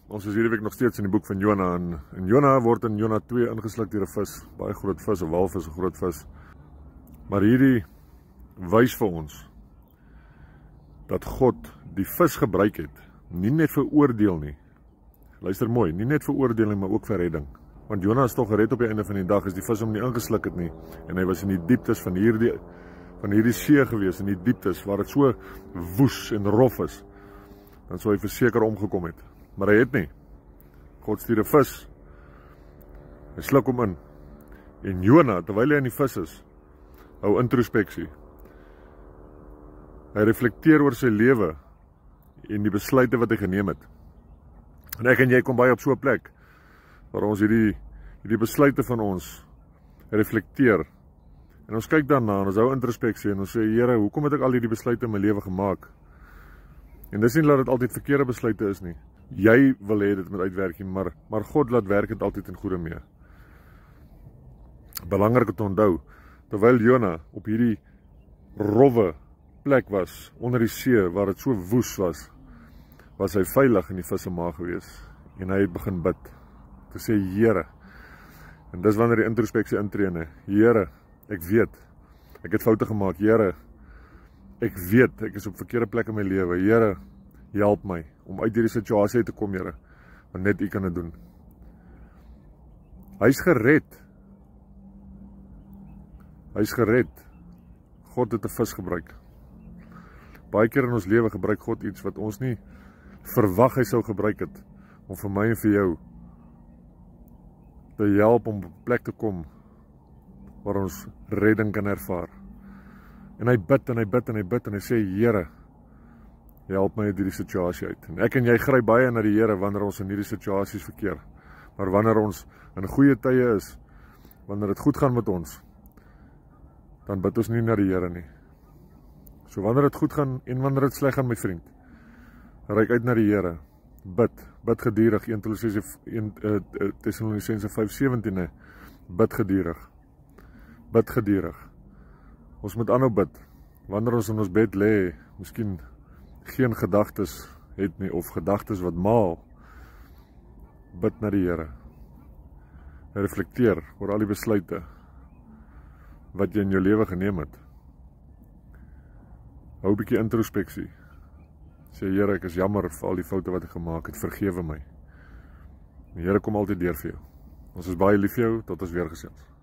Ons is hierdie week nog steeds in die boek van Jona en Jona word in Jona 2 ingesluk deur 'n vis, baie groot vis, 'n walvis, 'n groot vis. Maar hierdie wys vir ons dat God die vis gebruik het, nie net vir oordeel nie. Luister mooi, nie net vir oordeel nie, maar ook vir redding. Want Jona is tog gered op die einde van die dag, is die vis hom nie ingesluk het nie. En hy was in die dieptes van hierdie see gewees, in die dieptes waar dit so woes en rof is. Dan sou hy verseker omgekom het. Maar hy het nie. God stuur 'n vis. Hy sluk hom in. En Jona, terwyl hy in die vis is, hou introspeksie. Hy reflekteer oor sy lewe en die besluite wat hy geneem het. En ek en jy kom baie op so 'n plek waar ons hierdie besluite van ons reflekteer. En ons kyk daarna en ons hou introspeksie en ons sê, Here, hoekom het ek al hierdie besluite in my lewe gemaak? En dis nie dat dit altyd verkeerde besluite is nie. Jy wil hê dit moet uitwerk, maar God laat werk dit altyd in goeie mee. Belangrik om te onthou, terwyl Jona op hierdie rowwe plek was, onder die see, waar dit so woes was hy veilig in die vis se maag gewees. En hy het begin bid, te sê, Here, en dis wanneer die introspeksie intree, Here, ek weet, ek het foute gemaak, Here, ek weet, ek is op verkeerde plek in my lewe, Here, help my, om uit hierdie situasie te kom, Here, want net U kan dit doen. Hy is gered. Hy is gered. God het 'n vis gebruik. Baie keer in ons lewe gebruik God iets wat ons nie verwag hy sou gebruik het, om vir my en vir jou te help om op 'n plek te kom waar ons redding kan ervaar. En hy bid en hy bid en hy bid en hy sê, Here, help my uit hierdie situasie uit. En ek en jy gryp baie na die Here wanneer ons in hierdie situasies verkeer. Maar wanneer ons in goeie tye is, wanneer dit goed gaan met ons, dan bid ons nie na die Here nie. So wanneer dit goed gaan en wanneer dit sleg gaan, my vriend, reik uit na die Here. Bid geduldig. 1 Tessalonisense 5:17, bid geduldig. Bid geduldig. Ons moet aanhou bid. Wanneer ons in ons bed lê, miskien geen gedagtes het nie, of gedagtes wat maal, bid na die Here. Reflekteer oor al die besluite wat jy in jou lewe geneem het. Hou 'n bietjie introspeksie. Sê, Here, ek is jammer vir al die foute wat ek gemaak het, vergewe my. Die Here kom altyd deur vir jou. Ons is baie lief vir jou, tot ons weer gesels.